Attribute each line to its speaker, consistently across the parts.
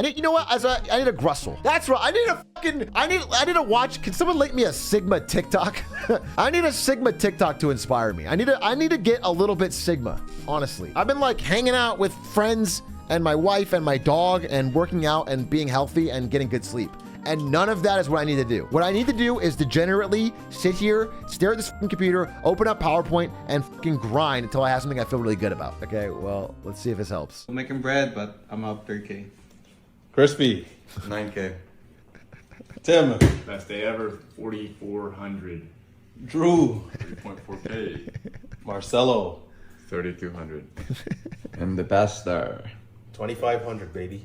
Speaker 1: You know what? I need a Grussel. That's right. I need to watch. Can someone link me a Sigma TikTok? I need a Sigma TikTok to inspire me. I need to get a little bit Sigma, honestly. I've been like hanging out with friends and my wife and my dog and working out and being healthy and getting good sleep. And none of that is what I need to do. What I need to do is degenerately sit here, stare at this computer, open up PowerPoint, and fucking grind until I have something I feel really good about. Okay, well, let's see if this helps.
Speaker 2: I'm making bread, but I'm up 3K.
Speaker 3: Crispy.
Speaker 4: 9K.
Speaker 3: Tim.
Speaker 5: Best day ever, 4,400.
Speaker 3: Drew.
Speaker 5: 3.4K.
Speaker 3: Marcelo.
Speaker 5: 3,200.
Speaker 4: I'm the best there.
Speaker 6: 2,500, baby.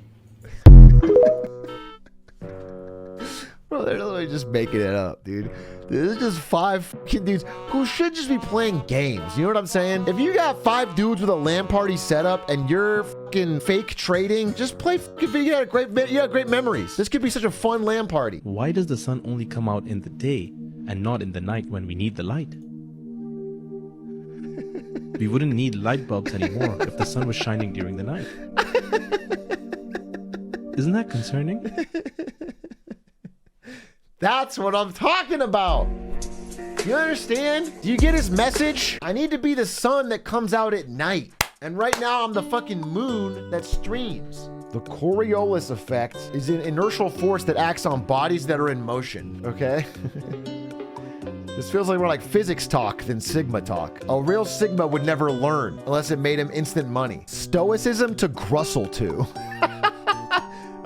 Speaker 1: Bro, they're literally just making it up, dude. This is just 5 fucking dudes who should just be playing games. You know what I'm saying? If you got 5 dudes with a LAN party setup and you're fucking fake trading, just play fucking video. You got great memories. This could be such a fun LAN party.
Speaker 7: Why does the sun only come out in the day and not in the night when we need the light? We wouldn't need light bulbs anymore if the sun was shining during the night. Isn't that concerning?
Speaker 1: That's what I'm talking about. You understand? Do you get his message? I need to be the sun that comes out at night. And right now I'm the fucking moon that streams. The Coriolis effect is an inertial force that acts on bodies that are in motion, okay? This feels like more like physics talk than Sigma talk. A real Sigma would never learn unless it made him instant money. Stoicism to Grussel to.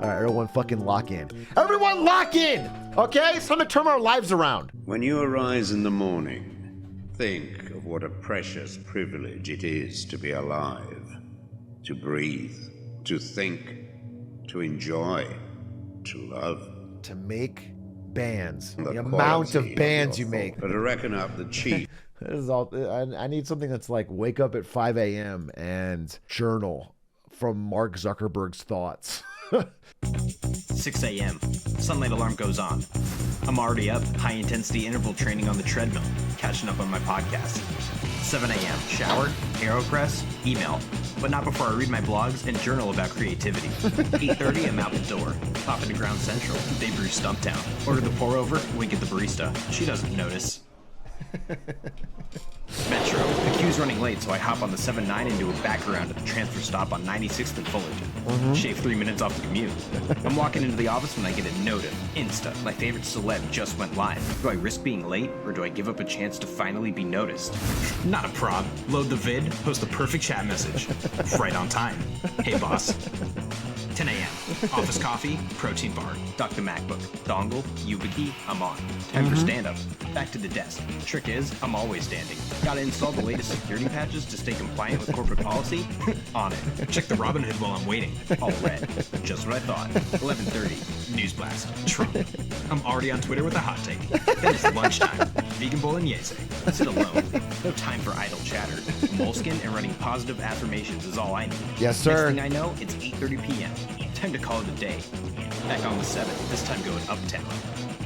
Speaker 1: All right, everyone fucking lock in. Everyone lock in, okay? It's time to turn our lives around.
Speaker 8: When you arise in the morning, think of what a precious privilege it is to be alive, to breathe, to think, to enjoy, to love.
Speaker 1: To make bands. The amount of bands you make.
Speaker 8: But to reckon up the chief.
Speaker 1: This is all, I need something that's like wake up at 5 a.m. and journal from Mark Zuckerberg's thoughts.
Speaker 9: 6 a.m. Sunlight alarm goes on. I'm already up, high intensity interval training on the treadmill, catching up on my podcast. 7 a.m. Shower, AeroPress, email, but not before I read my blogs and journal about creativity. 8:30, I'm out the door. Pop into Ground Central, they brew Stumptown. Order the pour over, wink at the barista. She doesn't notice. Metro. The queue's running late, so I hop on the 7-9 and do a back around at the transfer stop on 96th and Fullerton. Shave 3 minutes off the commute. I'm walking into the office when I get a notif. Insta. My favorite celeb just went live. Do I risk being late, or do I give up a chance to finally be noticed? Not a prob. Load the vid, post the perfect chat message. Right on time. Hey, boss. 10 a.m. Office coffee, protein bar, dock the MacBook, dongle, YubiKey, I'm on. Time for stand-up. Back to the desk. Trick is, I'm always standing. Gotta install the latest security patches to stay compliant with corporate policy? On it. Check the Robinhood while I'm waiting. All red. Just what I thought. 11:30. News blast. Trump. I'm already on Twitter with a hot take. Then it's lunchtime. Vegan bolognese. Sit alone. No time for idle chatter. Moleskin and running positive affirmations is all I need.
Speaker 1: Yes, sir.
Speaker 9: Next thing I know, it's 8:30 p.m. Time to call it a day. Back on the 7th, this time going uptown.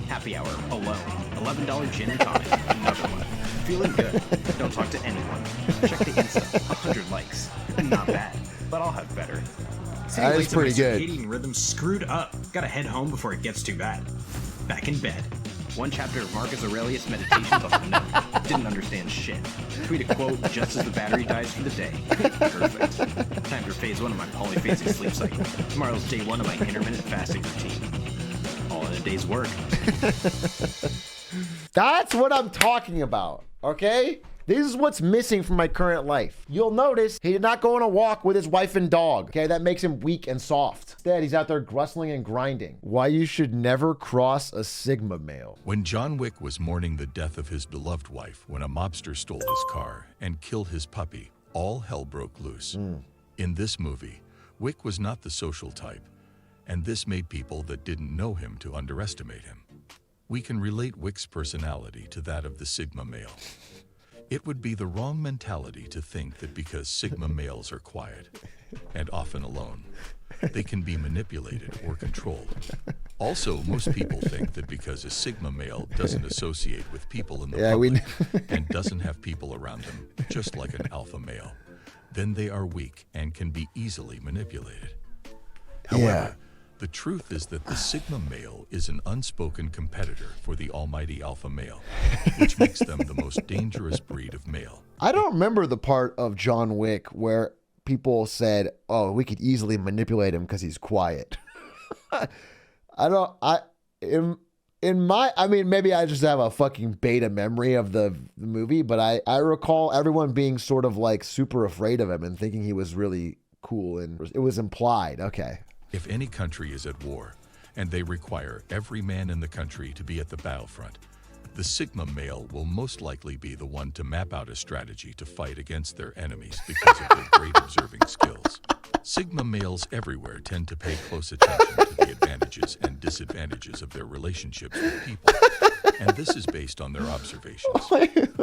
Speaker 9: Happy hour, alone. $11 gin and tonic, another one. Feeling good. Don't talk to anyone. Check the Insta, 100 likes. Not bad, but I'll have better.
Speaker 1: That is pretty good.
Speaker 9: Circadian rhythm screwed up. Gotta head home before it gets too bad. Back in bed. One chapter of Marcus Aurelius' Meditations on the note. Didn't understand shit. Tweet a quote just as the battery dies for the day. Perfect. Time for phase 1 of my polyphasic sleep cycle. Tomorrow's day 1 of my intermittent fasting routine. All in a day's work.
Speaker 1: That's what I'm talking about, okay? This is what's missing from my current life. You'll notice he did not go on a walk with his wife and dog, okay? That makes him weak and soft. Instead, he's out there grustling and grinding. Why you should never cross a Sigma male.
Speaker 10: When John Wick was mourning the death of his beloved wife when a mobster stole his car and killed his puppy, all hell broke loose. In this movie, Wick was not the social type, and this made people that didn't know him to underestimate him. We can relate Wick's personality to that of the Sigma male. It would be the wrong mentality to think that because Sigma males are quiet and often alone, they can be manipulated or controlled. Also, most people think that because a Sigma male doesn't associate with people in the public and doesn't have people around them, just like an alpha male, then they are weak and can be easily manipulated. However, The truth is that the Sigma male is an unspoken competitor for the almighty alpha male, which makes them the most dangerous breed of male.
Speaker 1: I don't remember the part of John Wick where people said, oh, we could easily manipulate him because he's quiet. Maybe I just have a fucking beta memory of the movie, but I recall everyone being sort of like super afraid of him and thinking he was really cool, and it was implied. Okay.
Speaker 10: If any country is at war, and they require every man in the country to be at the battlefront, the Sigma male will most likely be the one to map out a strategy to fight against their enemies because of their great observing skills. Sigma males everywhere tend to pay close attention to the advantages and disadvantages of their relationships with people, and this is based on their observations.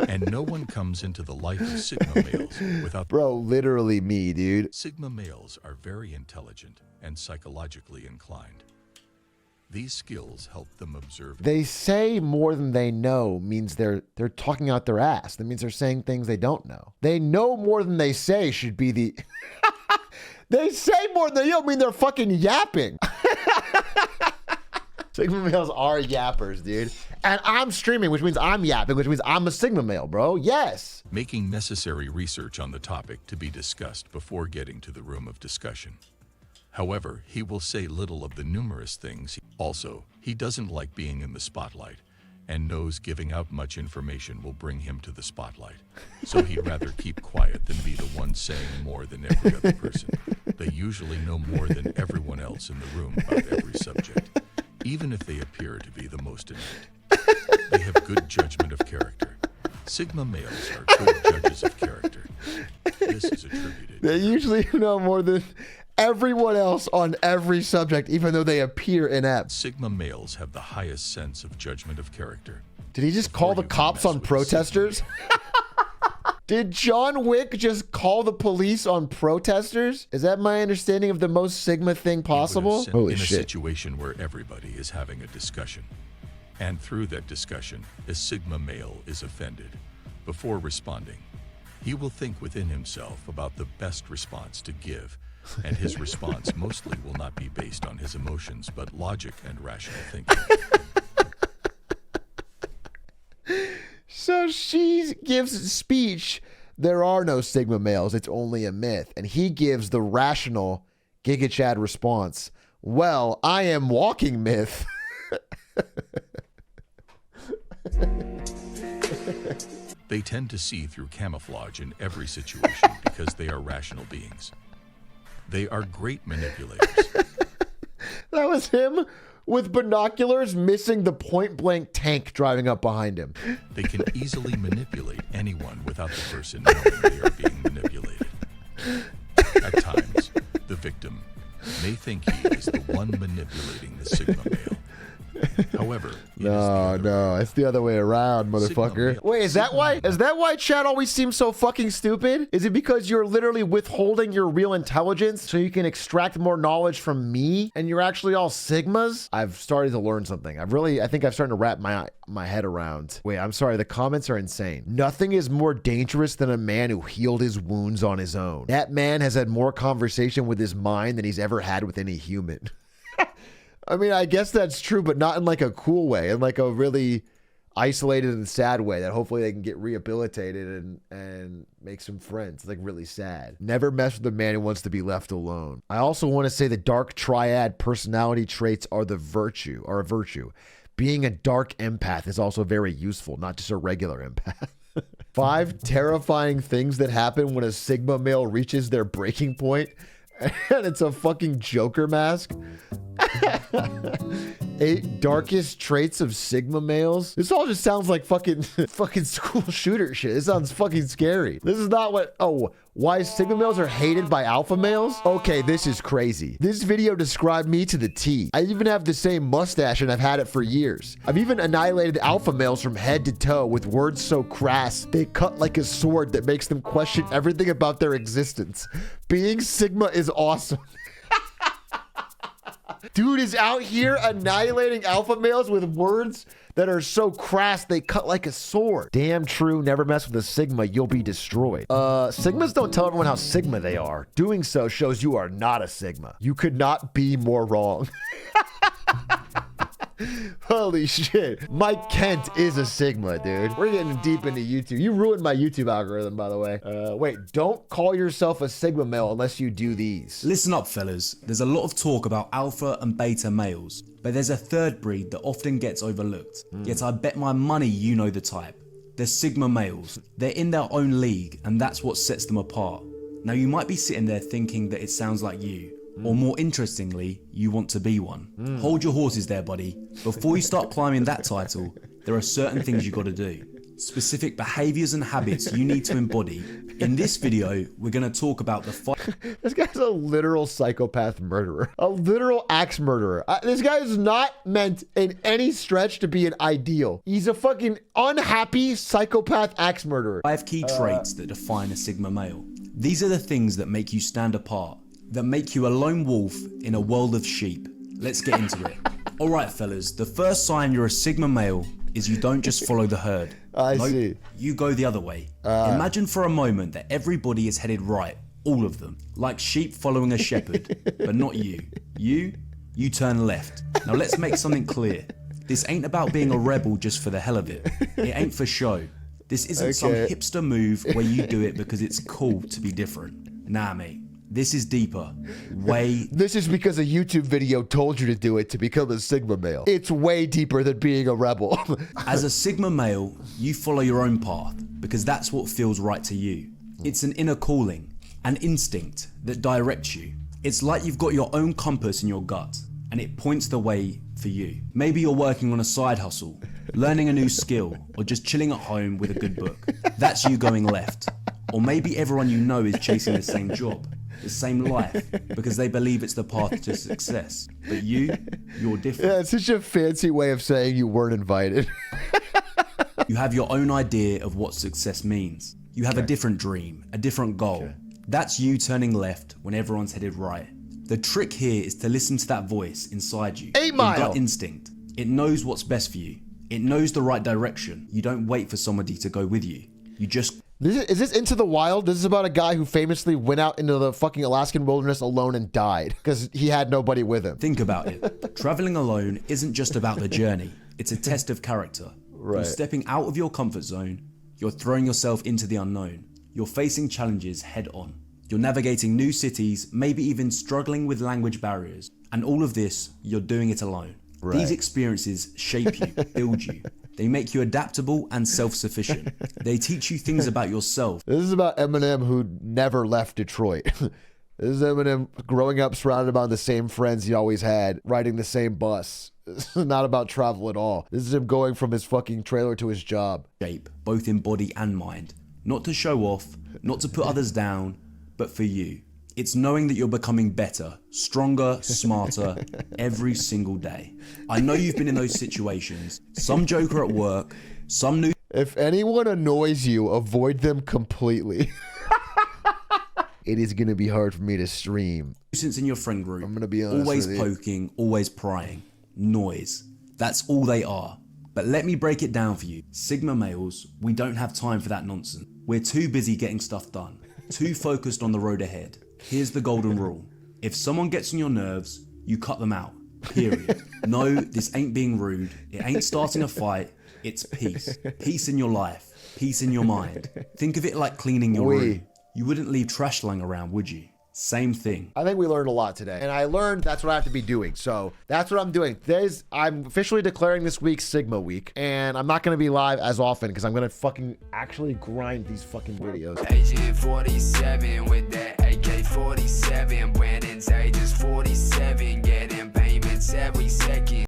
Speaker 10: And no one comes into the life of Sigma males without...
Speaker 1: Bro, literally me, dude.
Speaker 10: Sigma males are very intelligent and psychologically inclined. These skills help them observe.
Speaker 1: They say more than they know means they're talking out their ass. That means they're saying things they don't know. They know more than they say should be the... They say more than they know mean they're fucking yapping. Sigma males are yappers, dude. And I'm streaming, which means I'm yapping, which means I'm a Sigma male, bro. Yes.
Speaker 10: Making necessary research on the topic to be discussed before getting to the room of discussion. However, he will say little of the numerous things. Also, he doesn't like being in the spotlight and knows giving out much information will bring him to the spotlight. So he'd rather keep quiet than be the one saying more than every other person. They usually know more than everyone else in the room about every subject, even if they appear to be the most innate. They have good judgment of character. Sigma males are good judges of character. This is attributed.
Speaker 1: They usually know more than everyone else on every subject, even though they appear inept.
Speaker 10: Sigma males have the highest sense of judgment of character.
Speaker 1: Did he just call the cops on protesters? Did John Wick just call the police on protesters? Is that my understanding of the most Sigma thing possible? Holy
Speaker 10: in
Speaker 1: shit.
Speaker 10: A situation where everybody is having a discussion. And through that discussion, a Sigma male is offended. Before responding, he will think within himself about the best response to give, and his response mostly will not be based on his emotions, but logic and rational thinking.
Speaker 1: So she gives a speech, there are no Sigma males, it's only a myth. And he gives the rational Giga Chad response, well, I am walking myth.
Speaker 10: They tend to see through camouflage in every situation because they are rational beings. They are great manipulators.
Speaker 1: That was him with binoculars missing the point-blank tank driving up behind him.
Speaker 10: They can easily manipulate anyone without the person knowing they are being manipulated. At times, the victim may think he is the one manipulating the Sigma male. However,
Speaker 1: no, it's the other way around, motherfucker. Wait, is that why Chad always seems so fucking stupid? Is it because you're literally withholding your real intelligence so you can extract more knowledge from me and you're actually all Sigmas? I've started to learn something. I think I've started to wrap my head around. Wait, I'm sorry, the comments are insane. Nothing is more dangerous than a man who healed his wounds on his own. That man has had more conversation with his mind than he's ever had with any human. I mean, I guess that's true, but not in like a cool way, in like a really isolated and sad way that hopefully they can get rehabilitated and make some friends. It's like really sad. Never mess with a man who wants to be left alone. I also want to say the dark triad personality traits are a virtue. Being a dark empath is also very useful, not just a regular empath. 5 terrifying things that happen when a Sigma male reaches their breaking point, and it's a fucking Joker mask. 8 darkest traits of Sigma males. This all just sounds like fucking school shooter shit. This sounds fucking scary. This is not what... Oh, why Sigma males are hated by alpha males? Okay, this is crazy. This video described me to the T. I even have the same mustache and I've had it for years. I've even annihilated alpha males from head to toe with words so crass they cut like a sword that makes them question everything about their existence. Being Sigma is awesome. Dude is out here annihilating alpha males with words that are so crass they cut like a sword. Damn true, never mess with a Sigma, you'll be destroyed. Sigmas don't tell everyone how Sigma they are. Doing so shows you are not a Sigma. You could not be more wrong. Holy shit. Mike Kent is a Sigma, dude. We're getting deep into YouTube. You ruined my YouTube algorithm, by the way. Wait, don't call yourself a Sigma male unless you do these.
Speaker 11: Listen up, fellas. There's a lot of talk about alpha and beta males, but there's a third breed that often gets overlooked. Yet I bet my money you know the type. They're Sigma males. They're in their own league, and that's what sets them apart. Now you might be sitting there thinking that it sounds like you, or more interestingly, you want to be one. Hold your horses there, buddy. Before you start climbing that title, there are certain things you gotta do. Specific behaviors and habits you need to embody. In this video, we're gonna talk about the
Speaker 1: This guy's a literal psychopath murderer. A literal axe murderer. This guy is not meant in any stretch to be an ideal. He's a fucking unhappy psychopath axe murderer.
Speaker 11: 5 key traits that define a Sigma male. These are the things that make you stand apart, that make you a lone wolf in a world of sheep. Let's get into it. Alright fellas, the first sign you're a Sigma male is you don't just follow the herd.
Speaker 1: I see.
Speaker 11: You go the other way. Imagine for a moment that everybody is headed right, all of them, like sheep following a shepherd, but not you. You turn left. Now let's make something clear. This ain't about being a rebel just for the hell of it. It ain't for show. This isn't some hipster move where you do it because it's cool to be different. Nah, mate. This is deeper.
Speaker 1: This is because a YouTube video told you to do it to become a Sigma male. It's way deeper than being a rebel.
Speaker 11: As a Sigma male, you follow your own path because that's what feels right to you. It's an inner calling, an instinct that directs you. It's like you've got your own compass in your gut and it points the way for you. Maybe you're working on a side hustle, learning a new skill, or just chilling at home with a good book. That's you going left. Or maybe everyone you know is chasing the same job, the same life, because they believe it's the path to success. But you're different.
Speaker 1: Yeah, it's such a fancy way of saying you weren't invited.
Speaker 11: You have your own idea of what success means. You have a different dream, a different goal. That's you turning left when everyone's headed right. The trick here is to listen to that voice inside you.
Speaker 1: 8 Mile!
Speaker 11: Your gut instinct. It knows what's best for you. It knows the right direction. You don't wait for somebody to go with you. You just...
Speaker 1: Is this Into the Wild? This is about a guy who famously went out into the fucking Alaskan wilderness alone and died because he had nobody with him.
Speaker 11: Think about it. Traveling alone isn't just about the journey. It's a test of character. You're stepping out of your comfort zone. You're throwing yourself into the unknown. You're facing challenges head on. You're navigating new cities, maybe even struggling with language barriers. And all of this, you're doing it alone. These experiences shape you, build you. They make you adaptable and self-sufficient. They teach you things about yourself.
Speaker 1: This is about Eminem who never left Detroit. This is Eminem growing up surrounded by the same friends he always had, riding the same bus. This is not about travel at all. This is him going from his fucking trailer to his job.
Speaker 11: Shape, both in body and mind. Not to show off, not to put others down, but for you. It's knowing that you're becoming better, stronger, smarter every single day. I know you've been in those situations. Some joker at work, some new...
Speaker 1: If anyone annoys you, avoid them completely. It is going to be hard for me to stream.
Speaker 11: Nuisance in your friend group.
Speaker 1: I'm going to be honest
Speaker 11: always
Speaker 1: with you.
Speaker 11: poking, always prying. Noise. That's all they are. But let me break it down for you. Sigma males, we don't have time for that nonsense. We're too busy getting stuff done. Too focused on the road ahead. Here's the golden rule. If someone gets on your nerves, you cut them out. Period. No, this ain't being rude. It ain't starting a fight. It's peace. Peace in your life. Peace in your mind. Think of it like cleaning your room. You wouldn't leave trash lying around, would you? Same thing.
Speaker 1: I think we learned a lot today. And I learned that's what I have to be doing. So that's what I'm doing. I'm officially declaring this week Sigma week. And I'm not going to be live as often because I'm going to fucking actually grind these fucking videos.
Speaker 12: Agent 47 with that AK-47.